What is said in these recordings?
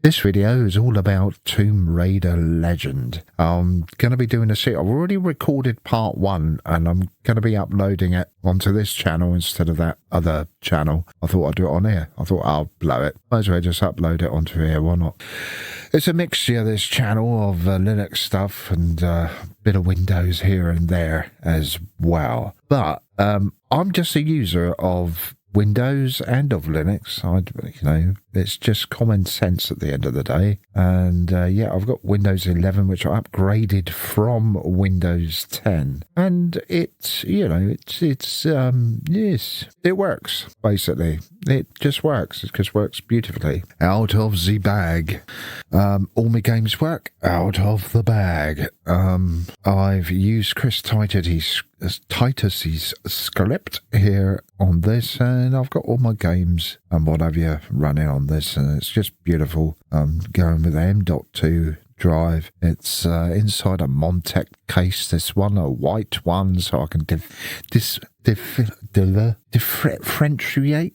This video is all about Tomb Raider Legend. I'm going to be doing a series. I've already recorded part 1 and I'm going to be uploading it onto this channel instead of that other channel. I thought I'd do it on here. I thought I'll blow it. Might as well just upload it onto here. Why not? It's a mixture, this channel, of Linux stuff and a bit of Windows here and there as well. But I'm just a user of Windows and of Linux. It's just common sense at the end of the day. And yeah, I've got Windows 11, which I upgraded from Windows 10, and yes, it works. Basically, it just works. It just works beautifully. Out of the bag. All my games work out of the bag. I've used Chris Titus's script here on this, and I've got all my games and what have you running on this, and it's just beautiful. I'm going with the M.2 drive. It's inside a Montec case, this one, a white one, so I can differentiate.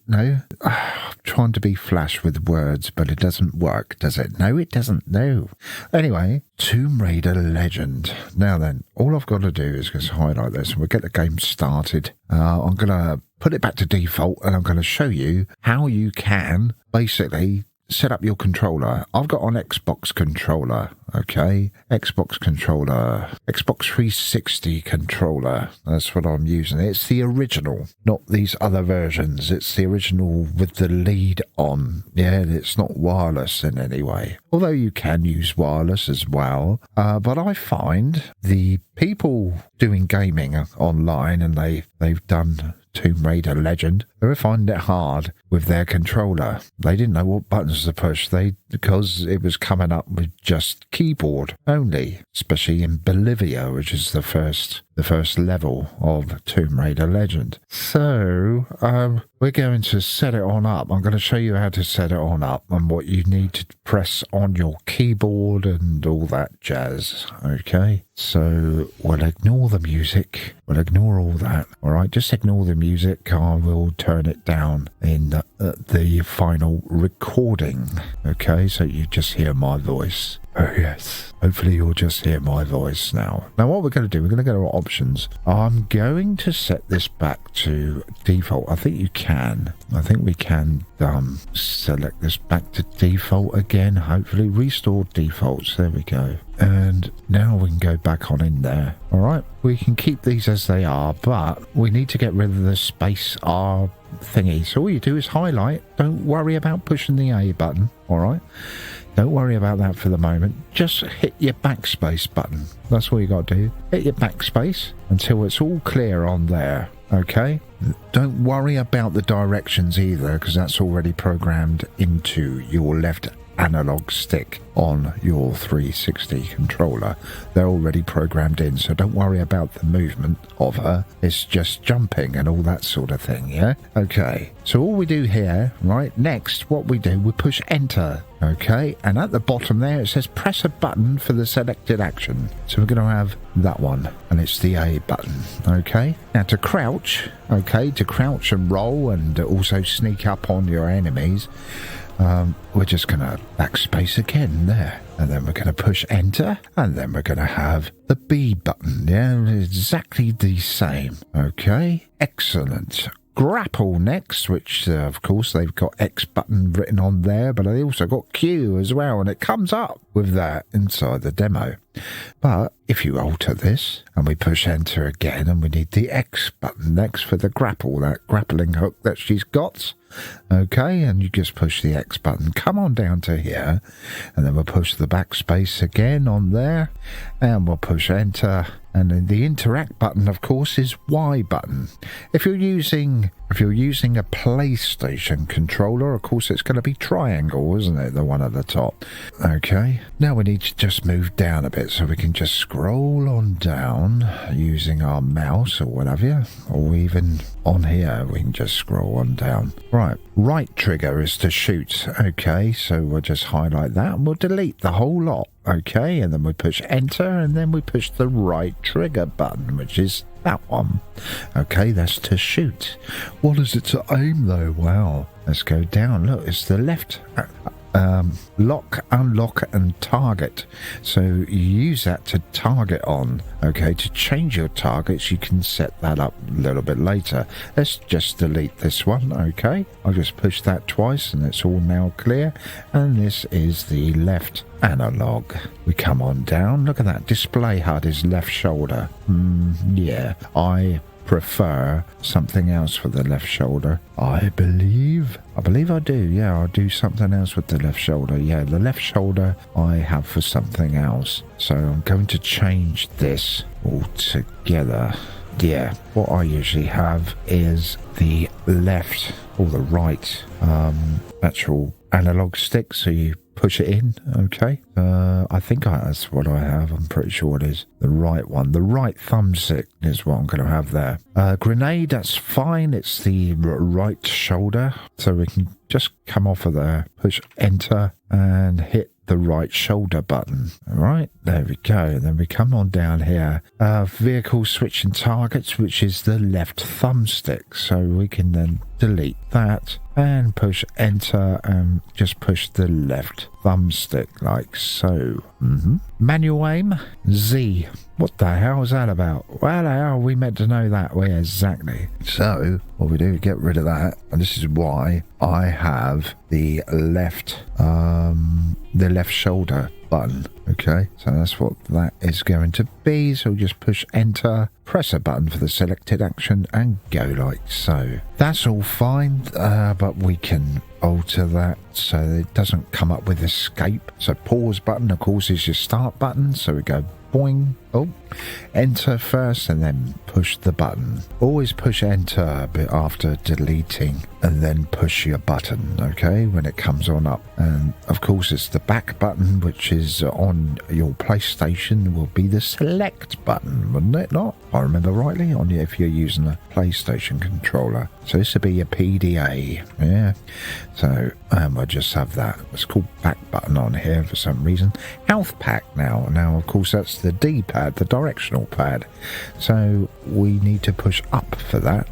No, I'm trying to be flash with words, but it doesn't work, does it? No, it doesn't. No. Anyway, Tomb Raider Legend. Now then, all I've got to do is just highlight this and we'll get the game started. I'm going to put it back to default and I'm going to show you how you can basically set up your controller. I've got an Xbox controller, okay? Xbox controller, Xbox 360 controller. That's what I'm using. It's the original, not these other versions. It's the original with the lead on. Yeah, it's not wireless in any way. Although you can use wireless as well. But I find the people doing gaming online, and they've done Tomb Raider Legend, they were finding it hard with their controller. They didn't know what buttons to push, because it was coming up with just keyboard only, especially in Bolivia, which is the first level of Tomb Raider Legend. So we're going to set it on up. I'm going to show you how to set it on up and what you need to press on your keyboard and all that jazz. Okay, so we'll ignore the music. We'll ignore all that. All right, just ignore the music. I will turn it down in the final recording. Okay, so you just hear my voice. Oh yes, hopefully you'll just hear my voice now. Now what we're going to do, we're going to go to options. I'm going to set this back to default. I think we can select this back to default again. Hopefully restore defaults. There we go. And now we can go back on in there. All right, we can keep these as they are, but we need to get rid of the space R thingy. So all you do is highlight. Don't worry about pushing the A button. All right, don't worry about that for the moment. Just hit your backspace button. That's all you got to do. Hit your backspace until it's all clear on there. Okay, don't worry about the directions either, because that's already programmed into your left analog stick on your 360 controller. They're already programmed in, so don't worry about the movement of her. It's just jumping and all that sort of thing. Yeah, okay, so all we do here, right, next what we do, we push enter. Okay, and at the bottom there it says press a button for the selected action. So we're going to have that one, and it's the A button. Okay, now to crouch, to crouch and roll and also sneak up on your enemies, we're just going to backspace again there, and then we're going to push enter, and then we're going to have the B button. Yeah, exactly the same. Okay, excellent. Grapple next, which of course they've got X button written on there, but they also got Q as well, and it comes up with that inside the demo. But if you alter this and we push enter again, and we need the X button next for the grapple, that grappling hook that she's got. Okay, and you just push the X button, come on down to here, and then we'll push the backspace again on there, and we'll push enter, and then the interact button, of course, is Y button. If you're using a PlayStation controller, of course it's going to be triangle, isn't it, the one at the top? Okay, now we need to just move down a bit, so we can just scroll on down using our mouse or whatever, or even on here we can just scroll on down. Right trigger is to shoot. Okay, so we'll just highlight that and we'll delete the whole lot. Okay, and then we push enter, and then we push the right trigger button, which is that one. Okay, that's to shoot. What is it to aim though? Wow, let's go down. Look, it's the left lock, unlock, and target. So you use that to target on. Okay, to change your targets, you can set that up a little bit later. Let's just delete this one. Okay, I'll just push that twice and it's all now clear. And this is the left analog. We come on down. Look at that. Display HUD is left shoulder. Yeah, I prefer something else for the left shoulder. I believe I do. Yeah, I'll do something else with the left shoulder. Yeah, the left shoulder I have for something else. So I'm going to change this altogether. Yeah, what I usually have is the left or the right actual analog stick. So you push it in. Okay, I think that's what I have. I'm pretty sure it is the right one. The right thumbstick is what I'm going to have there. Grenade, that's fine. It's the right shoulder, so we can just come off of there, push enter and hit the right shoulder button. All right, there we go. Then we come on down here, vehicle switching targets, which is the left thumbstick, so we can then delete that and push enter and just push the left thumbstick like so. Manual aim, Z. What the hell is that about? Well, how are we meant to know that? Well, exactly. So what we do, get rid of that, and this is why I have the left shoulder button. Okay, so that's what that is going to be. So just push enter, press a button for the selected action and go like so. That's all fine, but we can alter that so it doesn't come up with escape. So pause button, of course, is your start button. So we go boing. Oh, enter first and then push the button. Always push enter a bit after deleting and then push your button, okay, when it comes on up. And of course it's the back button, which is on your PlayStation, will be the select button, wouldn't it not? If I remember rightly, on you if you're using a PlayStation controller. So this would be your PDA, yeah. So we'll just have that. It's called back button on here for some reason. Health pack now. Now of course that's the D-pad, the directional pad. So we need to push up for that.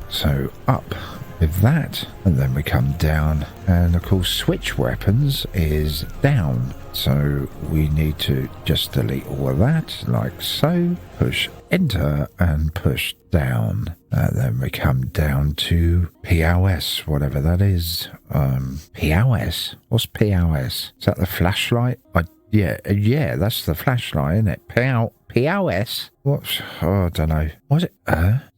So up with that, and then we come down, and of course switch weapons is down. So we need to just delete all of that like so. Push enter and push down. And then we come down to POS, whatever that is. POS? What's POS? Is that the flashlight? Yeah, that's the flashlight, isn't it? POS? What's? Oh, I don't know. What is it?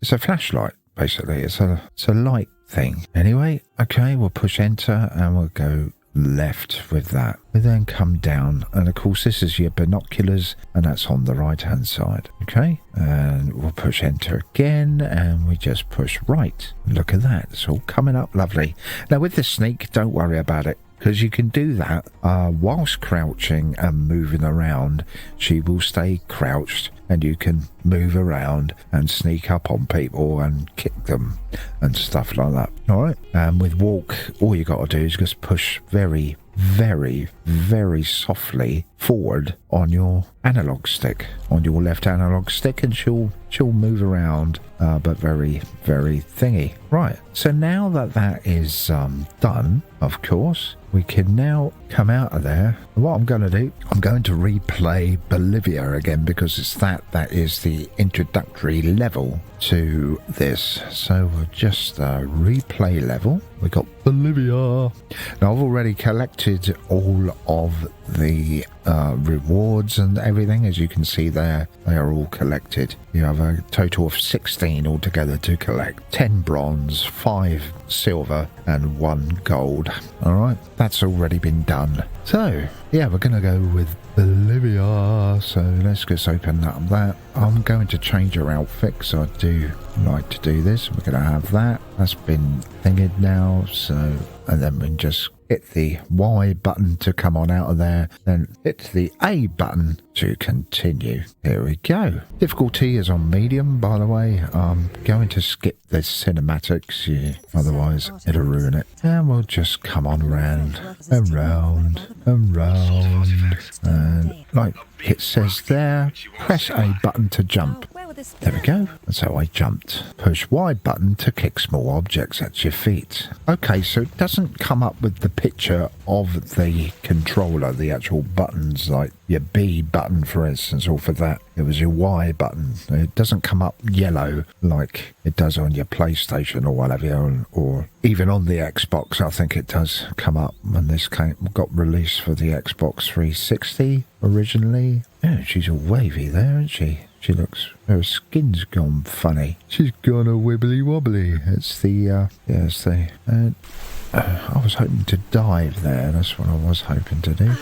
It's a flashlight, basically. It's a light thing. Anyway, okay, we'll push enter and we'll go left with that. We then come down, and of course this is your binoculars, and that's on the right hand side. Okay, and we'll push enter again and we just push right. Look at that, it's all coming up lovely. Now with the sneak, don't worry about it, because you can do that whilst crouching and moving around. She will stay crouched and you can move around and sneak up on people and kick them and stuff like that. All right, and with walk, all you got to do is just push very, very, very softly forward on your analog stick, on your left analog stick, and she'll move around, but very, very thingy. Right, so now that is done, of course, we can now come out of there. What I'm going to do, I'm going to replay Bolivia again, because it's that is the introductory level to this. So we'll just replay level. We got Bolivia. Now I've already collected all of the rewards and everything. As you can see there, they are all collected. You have a total of 16 altogether to collect. 10 bronze, 5 silver and 1 gold. Alright, that's already been done. So yeah, we're gonna go with Bolivia. So let's just open up that. I'm going to change her outfit, so I do like to do this. We're gonna have that. That's been thinged now. So, and then we can just hit the Y button to come on out of there, then hit the A button to continue. Here we go. Difficulty is on medium, by the way. I'm going to skip the cinematics, yeah, otherwise it'll ruin it. And we'll just come on round and round and round, and like it says there, press A button to jump. this. There we go. That's how I jumped. Push Y button to kick small objects at your feet. Okay, so it doesn't come up with the picture of the controller, the actual buttons, like your B button, for instance, or for that, it was your Y button. It doesn't come up yellow like it does on your PlayStation or whatever, or even on the Xbox. I think it does come up when this got released for the Xbox 360 originally. Yeah, she's all wavy there, isn't she? She looks, her skin's gone funny. She's gone a wibbly wobbly. It's the, I was hoping to dive there. That's what I was hoping to do.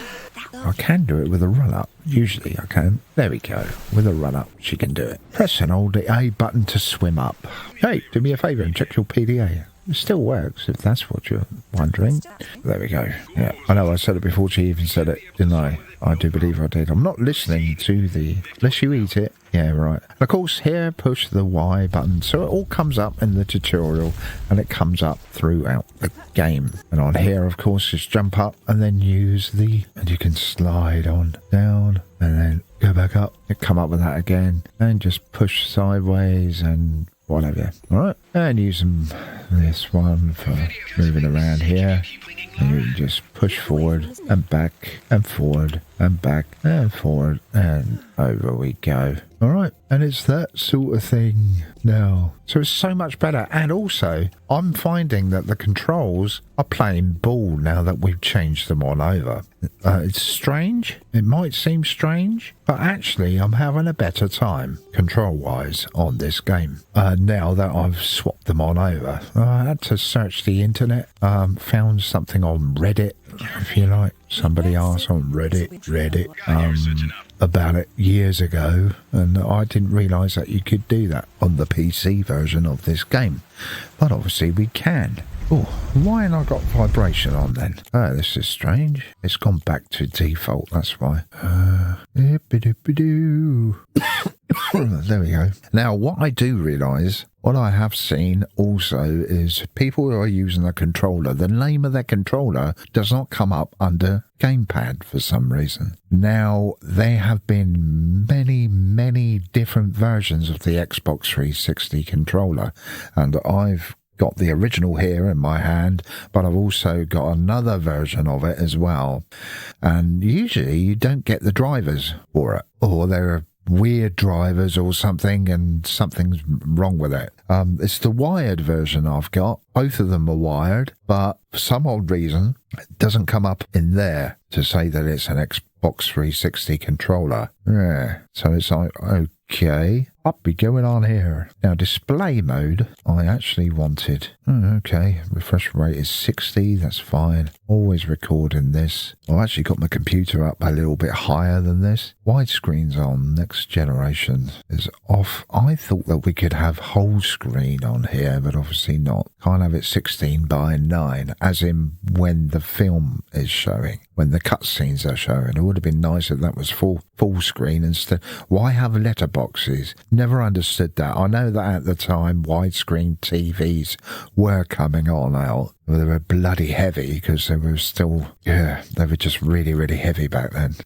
I can do it with a run-up. Usually I can. There we go. With a run-up, she can do it. Press and hold the A button to swim up. Hey, do me a favour and check your PDA. It still works, if that's what you're wondering. There we go. Yeah, I know I said it before she even said it, didn't I? I do believe I did. I'm not listening to the... Unless you eat it. Yeah, right. And of course, here, push the Y button. So it all comes up in the tutorial, and it comes up throughout the game. And on here, of course, just jump up and then use the... And you can slide on down and then go back up. You come up with that again and just push sideways and... whatever. Alright, and using this one for moving around here. And you can just push forward and back and forward and back and forward and over we go. Alright, and it's that sort of thing now. So it's so much better. And also, I'm finding that the controls are playing ball now that we've changed them on over. It's strange. It might seem strange, but actually I'm having a better time control-wise on this game. Now that I've swapped them on over. I had to search the internet, found something on Reddit, if you like. Somebody asked on Reddit, about it years ago, and I didn't realise that you could do that on the PC version of this game. But obviously we can. Oh, why haven't I got vibration on then? Oh, this is strange. It's gone back to default, that's why. There we go. Now, what I do realise, what I have seen also is people who are using a controller, the name of their controller does not come up under gamepad for some reason. Now, there have been many different versions of the Xbox 360 controller, and I've got the original here in my hand, but I've also got another version of it as well. And usually you don't get the drivers for it, or they're weird drivers or something, and something's wrong with it. It's the wired version I've got. Both of them are wired, but for some odd reason, it doesn't come up in there to say that it's an Xbox 360 controller. Yeah, so it's like, okay, what be going on here? Now, display mode, I actually wanted... okay, refresh rate is 60, that's fine. Always recording this. I've actually got my computer up a little bit higher than this. Widescreen's on, next generation is off. I thought that we could have whole screen on here, but obviously not. Can't have it 16 by 9, as in when the film is showing, when the cutscenes are showing. It would have been nice if that was full screen instead. Why have letterboxes? Never understood that. I know that at the time widescreen TVs were coming on out. Well, they were bloody heavy because they were still, they were just really heavy back then.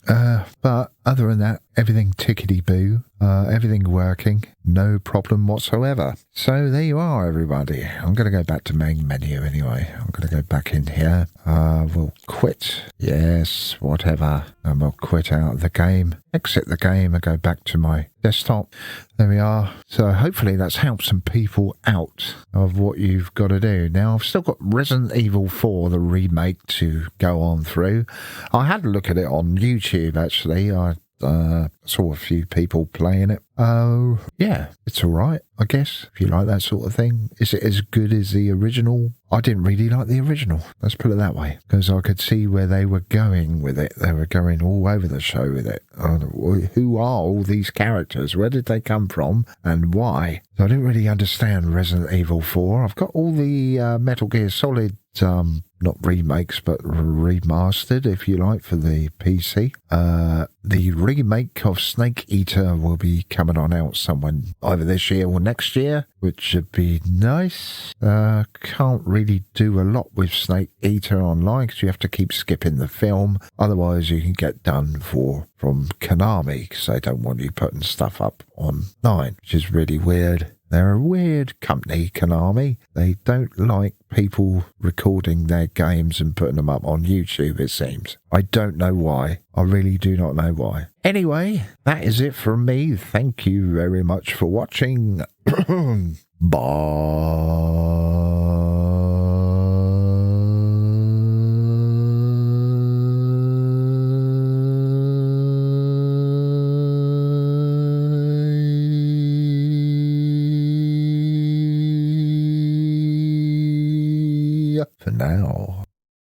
But other than that, everything tickety-boo, everything working, no problem whatsoever. So there you are, everybody. I'm going to go back to main menu anyway. I'm going to go back in here. We'll quit. Yes, whatever. And we'll quit out of the game, exit the game and go back to my desktop. There we are. So hopefully that's helped some people out of what you've got to do. Now, I've still got Resident Evil 4, the remake, to go on through. I had a look at it on YouTube, actually. I saw a few people playing it. Yeah, it's all right, I guess, if you like that sort of thing. Is it as good as the original? I didn't really like the original, let's put it that way, because I could see where they were going with it. They were going all over the show with it. Who are all these characters? Where did they come from and why? I didn't really understand Resident Evil 4. I've got all the Metal Gear Solid not remakes, but remastered, if you like, for the PC. The remake of Snake Eater will be coming on out somewhere either this year or next year, which should be nice. Can't really do a lot with Snake Eater online because you have to keep skipping the film. Otherwise, you can get done from Konami because they don't want you putting stuff up online, which is really weird. They're a weird company, Konami. They don't like people recording their games and putting them up on YouTube, it seems. I don't know why. I really do not know why. Anyway, that is it from me. Thank you very much for watching. Bye. For now.